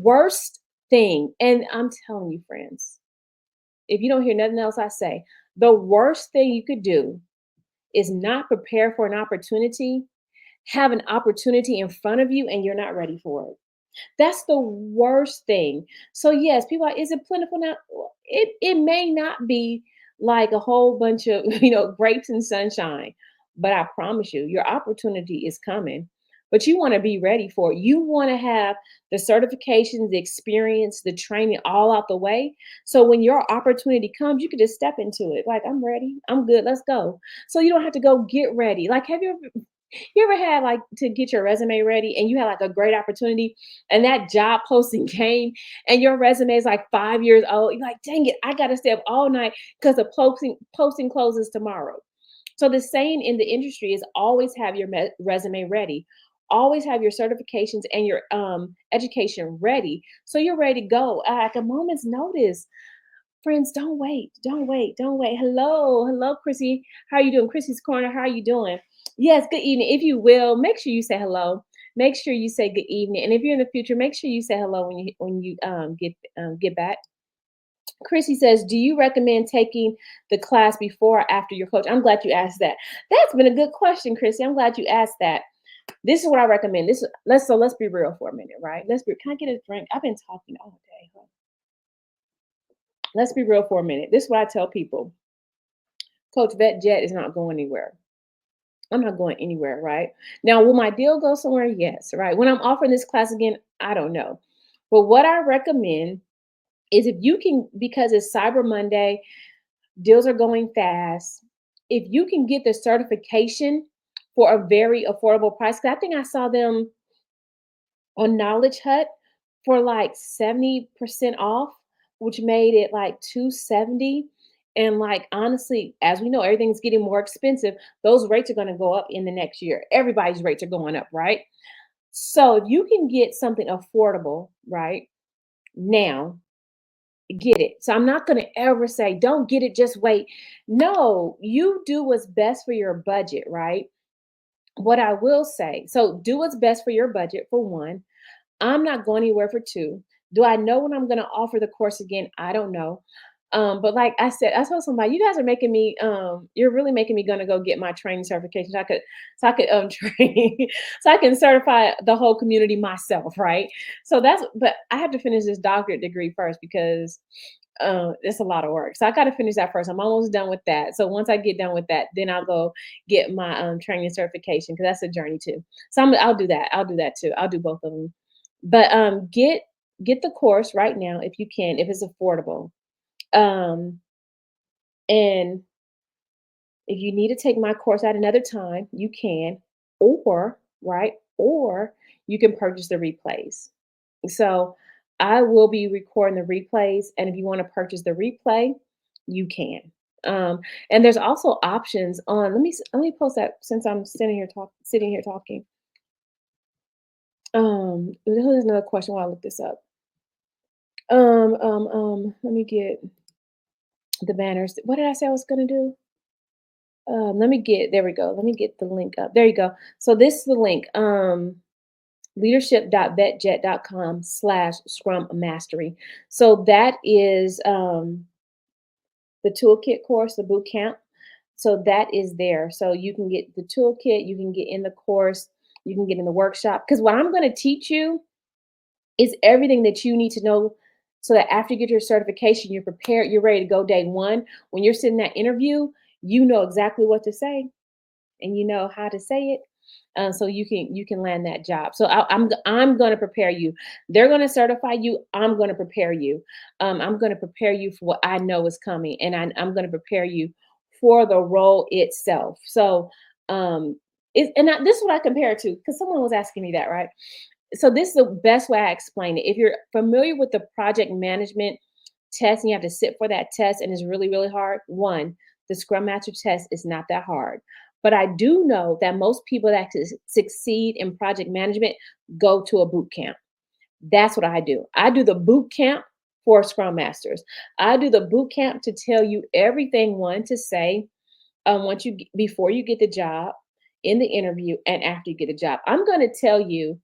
worst thing, and I'm telling you, friends, if you don't hear nothing else I say, the worst thing you could do is not prepare for an opportunity, have an opportunity in front of you, and you're not ready for it. That's the worst thing. So yes, people are, is it plentiful now? Well, it may not be like a whole bunch of grapes and sunshine, but I promise you, your opportunity is coming. But you want to be ready for it. You want to have the certifications, the experience, the training all out the way. So when your opportunity comes, you can just step into it. Like, I'm ready. I'm good. Let's go. So you don't have to go get ready. Like, have you ever had like to get your resume ready and you had like a great opportunity and that job posting came and your resume is like 5 years old? You're like, dang it, I gotta stay up all night because the posting closes tomorrow. So the saying in the industry is always have your resume ready. Always have your certifications and your education ready. So you're ready to go at a moment's notice. Friends, don't wait. Don't wait. Don't wait. Hello. Hello, Chrissy. How are you doing? Chrissy's Corner. How are you doing? Yes, good evening. If you will, make sure you say hello. Make sure you say good evening. And if you're in the future, make sure you say hello when you get back. Chrissy says, "Do you recommend taking the class before or after your coach?" I'm glad you asked that. That's been a good question, Chrissy. I'm glad you asked that. This is what I recommend. Let's be real for a minute, right? Let's be. Can I get a drink? I've been talking all day. Let's be real for a minute. This is what I tell people. Coach Vett Jet is not going anywhere. I'm not going anywhere, right? Now, will my deal go somewhere? Yes, right. When I'm offering this class again, I don't know. But what I recommend is if you can, because it's Cyber Monday, deals are going fast. If you can get the certification for a very affordable price, 'cause I think I saw them on Knowledge Hut for like 70% off, which made it like 270. And like honestly, as we know, everything's getting more expensive. Those rates are going to go up in the next year. Everybody's rates are going up, right? So if you can get something affordable, right now, get it. So I'm not going to ever say, don't get it, just wait. No, you do what's best for your budget, right? What I will say, so do what's best for your budget for one. I'm not going anywhere for two. Do I know when I'm going to offer the course again? I don't know. But like I said, I told somebody, you guys are making me, you're really making me gonna go get my training certification. So I could train, so I can certify the whole community myself, right? But I have to finish this doctorate degree first because it's a lot of work. So I got to finish that first. I'm almost done with that. So once I get done with that, then I'll go get my training certification because that's a journey too. So I'll do that. I'll do that too. I'll do both of them. But get the course right now if you can, if it's affordable. Um, and if you need to take my course at another time, you can, or right, or you can purchase the replays. So I will be recording the replays, and if you want to purchase the replay, you can. And there's also options on. Let me post that since I'm sitting here talking. There's another question while I look this up. Let me get the banners. What did I say I was gonna do? There we go. Let me get the link up. There you go. So this is the link. Leadership.vetjet.com/Scrum Mastery. So that is the toolkit course, the boot camp. So that is there. So you can get the toolkit, you can get in the course, you can get in the workshop. Because what I'm going to teach you is everything that you need to know so that after you get your certification, you're prepared, you're ready to go day one. When you're sitting in that interview, you know exactly what to say and you know how to say it. So you can land that job. So I'm going to prepare you. They're going to certify you. I'm going to prepare you. I'm going to prepare you for what I know is coming, and I'm going to prepare you for the role itself. So this is what I compare it to because someone was asking me that, right? So this is the best way I explain it. If you're familiar with the project management test and you have to sit for that test and it's really, really hard, one, the Scrum Master test is not that hard. But I do know that most people that succeed in project management go to a boot camp. That's what I do. I do the boot camp for Scrum Masters. I do the boot camp to tell you everything one to say before you get the job, in the interview, and after you get a job. I'm going to tell you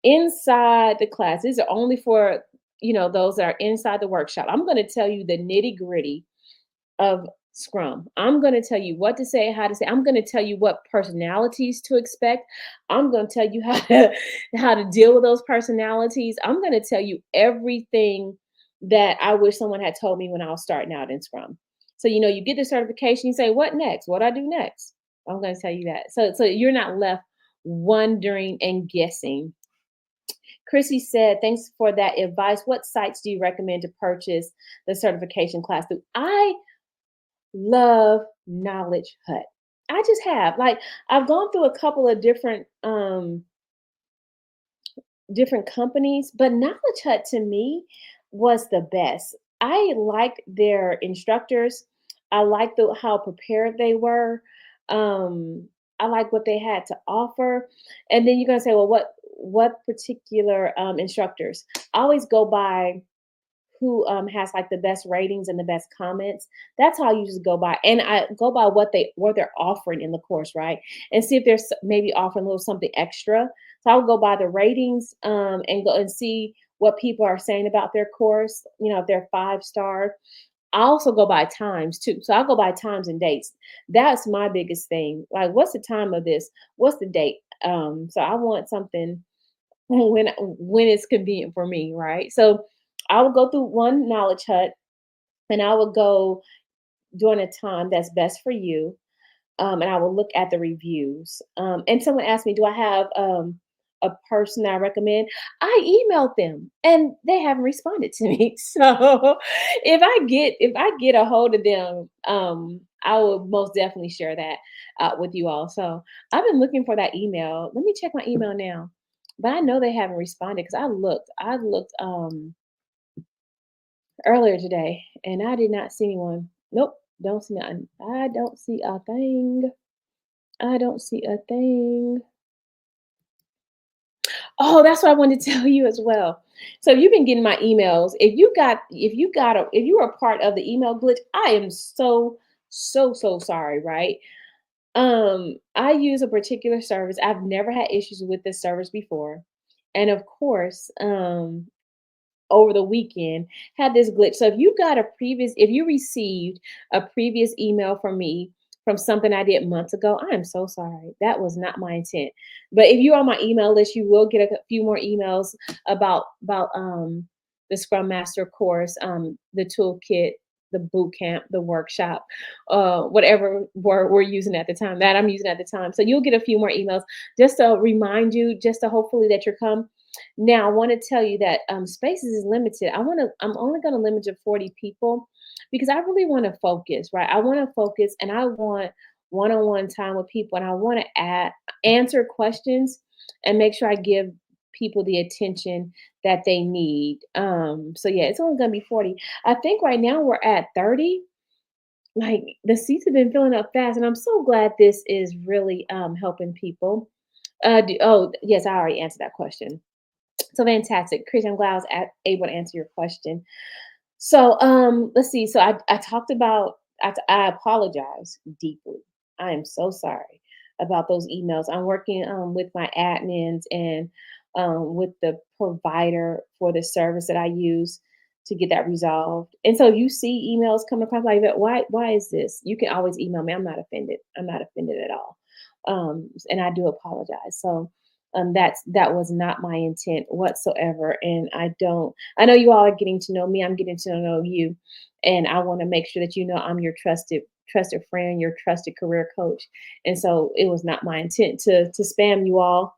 inside the class. These are only for, those that are inside the workshop. I'm going to tell you the nitty gritty of Scrum. I'm going to tell you what to say, how to say. I'm going to tell you what personalities to expect. I'm going to tell you how to deal with those personalities. I'm going to tell you everything that I wish someone had told me when I was starting out in Scrum. So you get the certification, you say, "What next? What do I do next?" I'm going to tell you that. So you're not left wondering and guessing. Chrissy said, "Thanks for that advice. What sites do you recommend to purchase the certification class through?" I love Knowledge Hut. I just have. Like, I've gone through a couple of different companies, but Knowledge Hut to me was the best. I liked their instructors. I liked how prepared they were. I like what they had to offer. And then you're gonna say, well, what particular instructors? I always go by who has like the best ratings and the best comments. That's how I usually go by, and I go by what they're offering in the course, right? And see if they're maybe offering a little something extra. So I'll go by the ratings and go and see what people are saying about their course. If they're 5-star. I also go by times too. So I'll go by times and dates. That's my biggest thing. Like, what's the time of this? What's the date? So I want something when it's convenient for me, right? So I would go through one Knowledge Hut, and I would go during a time that's best for you. And I will look at the reviews. And someone asked me, do I have a person I recommend? I emailed them and they haven't responded to me. So if I get a hold of them, I will most definitely share that out with you all. So I've been looking for that email. Let me check my email now. But I know they haven't responded because I looked earlier today and I did not see anyone. Nope, don't see nothing. I don't see a thing. I don't see a thing. Oh, that's what I wanted to tell you as well. So you've been getting my emails. If you were a part of the email glitch, I am so sorry, right? I use a particular service. I've never had issues with this service before. And of course, over the weekend had this glitch. So if you received a previous email from me from something I did months ago, I am so sorry. That was not my intent. But if you're on my email list, you will get a few more emails about the Scrum Master course, the toolkit, the boot camp, the workshop, whatever word we're using at the time, that I'm using at the time. So you'll get a few more emails just to remind you, just to hopefully that you're come. Now, I want to tell you that spaces is limited. I'm only going to limit to 40 people because I really want to focus, right? I want to focus and I want one-on-one time with people, and I want to answer questions and make sure I give people the attention that they need. So yeah, it's only going to be 40. I think right now we're at 30. Like, the seats have been filling up fast, and I'm so glad this is really helping people. Oh, yes, I already answered that question. So fantastic. Chris, I'm glad I was able to answer your question. So let's see. So I talked about, I apologize deeply. I am so sorry about those emails. I'm working with my admins and with the provider for the service that I use to get that resolved. And so if you see emails coming across like that, why is this? You can always email me. I'm not offended. I'm not offended at all. And I do apologize. So that was not my intent whatsoever. And I know you all are getting to know me. I'm getting to know you. And I want to make sure that you know I'm your trusted friend, your trusted career coach. And so it was not my intent to spam you all.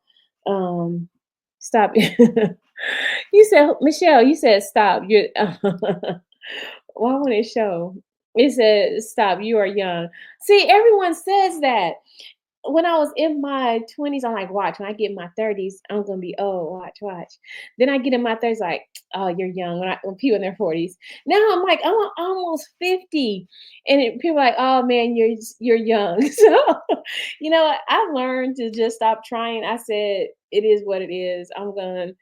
Stop. You said, Michelle, you said stop. Why won't it show? It said stop. You are young. See, everyone says that. When I was in my 20s, I'm like, watch, when I get in my 30s, I'm gonna be old. Watch. Then I get in my 30s, like, oh, you're young. When people in their 40s. Now I'm like, I'm almost 50. And people are like, oh man, you're young. So, I learned to just stop trying. I said, it is what it is. I'm gonna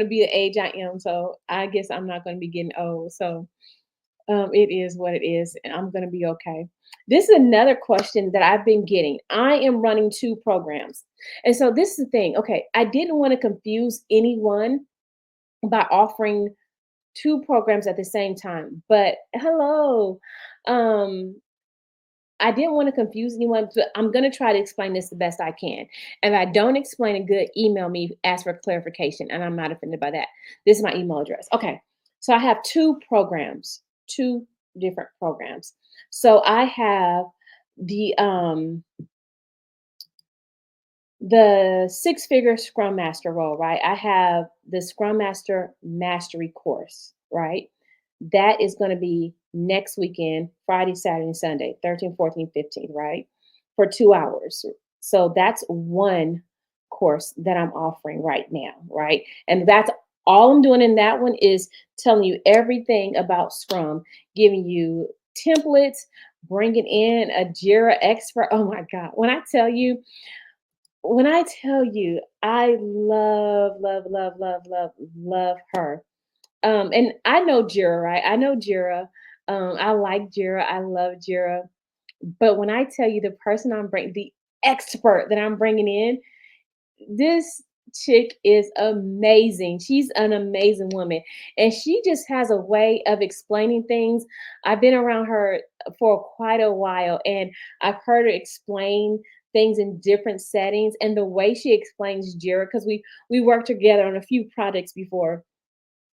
be the age I am. So I guess I'm not gonna be getting old. So it is what it is, and I'm going to be okay. This is another question that I've been getting. I am running 2 programs. And so this is the thing. Okay, I didn't want to confuse anyone by offering two programs at the same time. But hello, um, I didn't want to confuse anyone. So I'm going to try to explain this the best I can. If I don't explain it good, email me, ask for clarification, and I'm not offended by that. This is my email address. Okay, so I have two programs, two different programs. So I have the six-figure Scrum Master role, right? I have the Scrum Master Mastery course, right? That is going to be next weekend, Friday, Saturday, and Sunday, 13, 14, 15, right? For 2 hours. So that's one course that I'm offering right now, right? And that's all I'm doing in that one is telling you everything about Scrum, giving you templates, bringing in a Jira expert. Oh my God. When I tell you, I love her. And I know Jira, right? I know Jira. I like Jira. I love Jira. But when I tell you the person the expert that I'm bringing in, this chick is amazing. She's an amazing woman. And she just has a way of explaining things. I've been around her for quite a while and I've heard her explain things in different settings. And the way she explains Jira, because we worked together on a few projects before,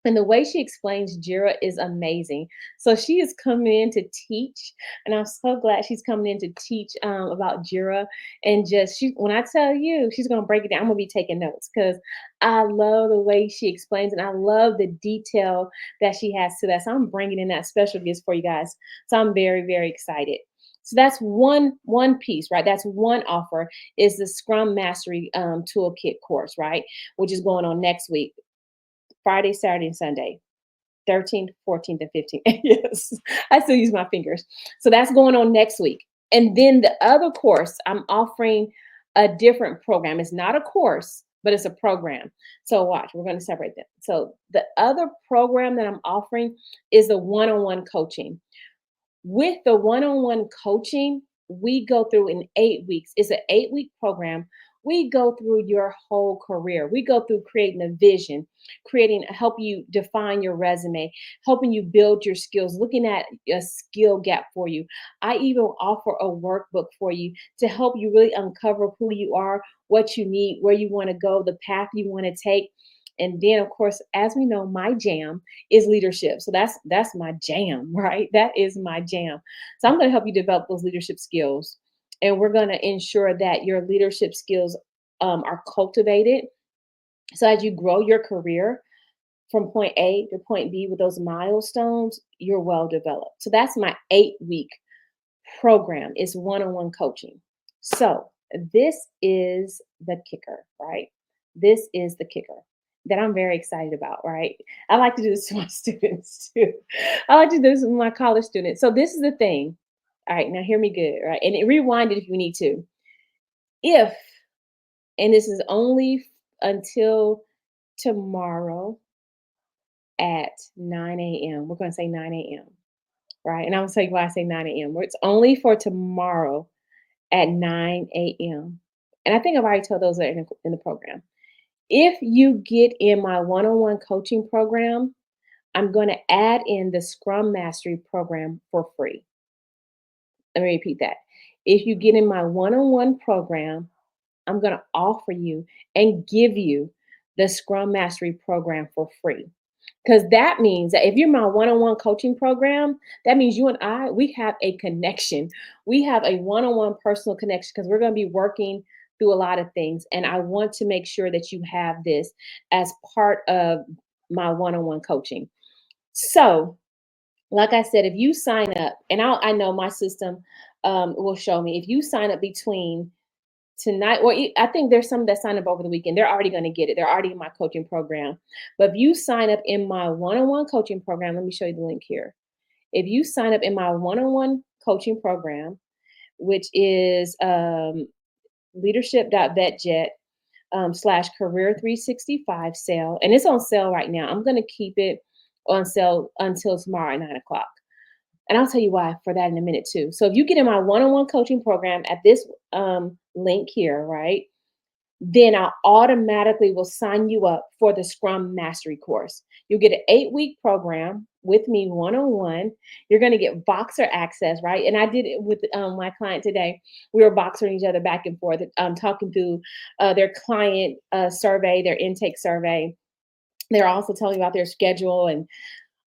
and the way she explains Jira is amazing. So she is coming in to teach, and I'm so glad she's coming in to teach about Jira. And just when I tell you, she's gonna break it down. I'm gonna be taking notes because I love the way she explains, and I love the detail that she has to that. So I'm bringing in that special gifts for you guys. So I'm very excited. So that's one piece, right? That's one offer is the Scrum Mastery Toolkit course, right? Which is going on next week. Friday, Saturday, and Sunday, 13th, 14th, and 15th. Yes, I still use my fingers. So that's going on next week. And then the other course, I'm offering a different program. It's not a course, but it's a program. So watch, we're going to separate them. So the other program that I'm offering is the one-on-one coaching. With the one-on-one coaching, we go through in 8 weeks. It's an 8-week program. We go through your whole career. We go through creating a vision, help you define your resume, helping you build your skills, looking at a skill gap for you. I even offer a workbook for you to help you really uncover who you are, what you need, where you want to go, the path you want to take. And then, of course, as we know, my jam is leadership. So that's my jam, right? That is my jam. So I'm going to help you develop those leadership skills, and we're going to ensure that your leadership skills are cultivated. So as you grow your career from point A to point B with those milestones, you're well developed. So that's my 8-week program. Is one-on-one coaching. So this is the kicker, right? This is the kicker that I'm very excited about, right? I like to do this to my students too. I like to do this with my college students. So this is the thing. All right, now hear me good, right? And rewind it if you need to. If, and this is only until tomorrow at 9 a.m. We're going to say 9 a.m., right? And I'm going to tell you why I say 9 a.m. It's only for tomorrow at 9 a.m. And I think I've already told those that are in the program. If you get in my one-on-one coaching program, I'm going to add in the Scrum Mastery program for free. Let me repeat that. If you get in my one-on-one program, I'm going to offer you and give you the Scrum Mastery program for free. Because that means that if you're my one-on-one coaching program, that means you and I, we have a connection. We have a one-on-one personal connection because we're going to be working through a lot of things. And I want to make sure that you have this as part of my one-on-one coaching. So, like I said, if you sign up, and I know my system will show me, if you sign up between tonight, or I think there's some that sign up over the weekend. They're already going to get it. They're already in my coaching program. But if you sign up in my one-on-one coaching program, let me show you the link here. If you sign up in my one-on-one coaching program, which is leadership.vetjet / career 365 sale, and it's on sale right now. I'm going to keep it on sale until tomorrow at 9 o'clock. And I'll tell you why for that in a minute too. So if you get in my one-on-one coaching program at this link here, right? then I automatically will sign you up for the Scrum Mastery course. You'll get an 8-week program with me one on one. You're going to get Boxer access, right? And I did it with my client today. We were boxering each other back and forth, talking through their client survey, their intake survey. They're also telling me about their schedule, and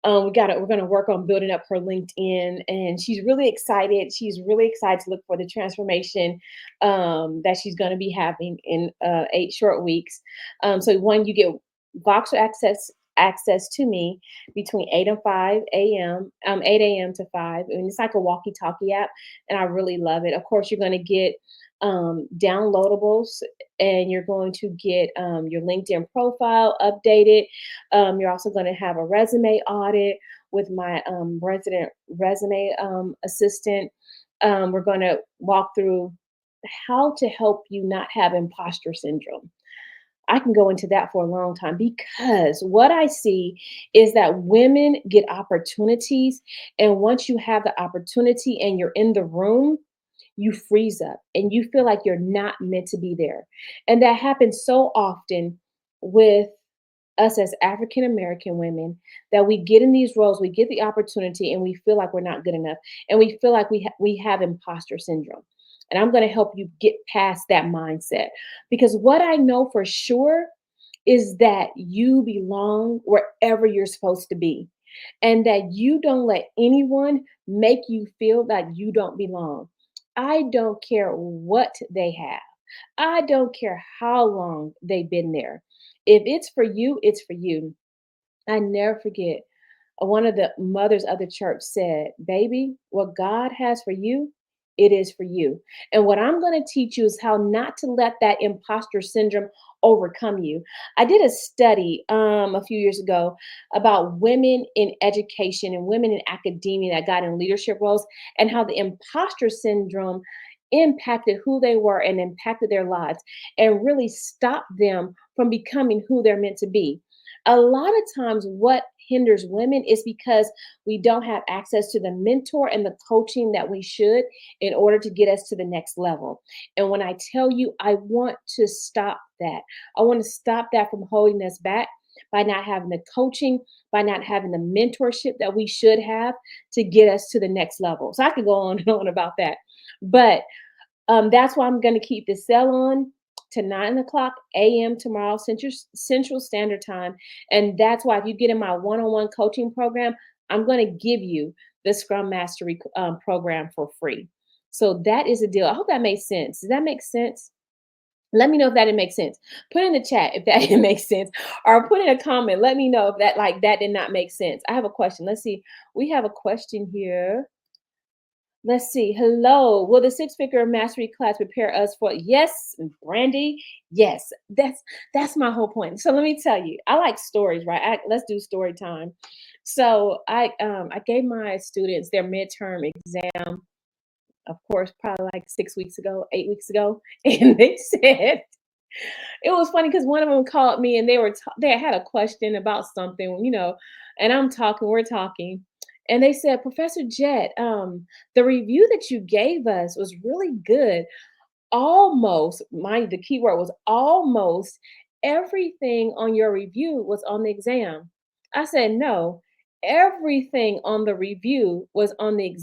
we're gonna work on building up her LinkedIn, and she's really excited. She's really excited to look for the transformation that she's gonna be having in 8 short weeks. So one, you get Voxer access to me between 8 and 5 a.m. 8 a.m. to 5. And it's like a walkie-talkie app, and I really love it. Of course, you're gonna get downloadables, and you're going to get your LinkedIn profile updated. You're also going to have a resume audit with my resident resume assistant. We're going to walk through how to help you not have imposter syndrome. I can go into that for a long time, because what I see is that women get opportunities. And once you have the opportunity and you're in the room, you freeze up and you feel like you're not meant to be there. And that happens so often with us as African American women, that we get in these roles, we get the opportunity, and we feel like we're not good enough, and we feel like we have imposter syndrome. And I'm going to help you get past that mindset, because what I know for sure is that you belong wherever you're supposed to be, and that you don't let anyone make you feel like you don't belong. I don't care what they have. I don't care how long they've been there. If it's for you, it's for you. I never forget, one of the mothers of the church said, "Baby, what God has for you, it is for you." And what I'm going to teach you is how not to let that imposter syndrome overcome you. I did a study a few years ago about women in education and women in academia that got in leadership roles, and how the imposter syndrome impacted who they were and impacted their lives, and really stopped them from becoming who they're meant to be. A lot of times, what hinders women is because we don't have access to the mentor and the coaching that we should, in order to get us to the next level. And when I tell you, I want to stop that. I want to stop that from holding us back, by not having the coaching, by not having the mentorship that we should have to get us to the next level. So I could go on and on about that. But that's why I'm going to keep the sale on to 9 o'clock a.m. tomorrow, Central Standard Time. And that's why, if you get in my one-on-one coaching program, I'm going to give you the Scrum Mastery program for free. So that is the deal. I hope that makes sense. Does that make sense? Let me know if that didn't make sense. Put in the chat if that didn't make sense, or put in a comment. Let me know if that did not make sense. I have a question. Let's see. We have a question here. Let's see. Hello. Will the six-figure mastery class prepare us for? Yes, Brandy. Yes, that's my whole point. So let me tell you. I like stories, right? Let's do story time. So I gave my students their midterm exam, of course, probably like 6 weeks ago, 8 weeks ago, and they said, it was funny because one of them called me, and they had a question about something, and we're talking, and they said, "Professor Jett, the review that you gave us was really good. Almost, mind the key word was almost everything on your review was on the exam." I said, "No, everything on the review was on the exam."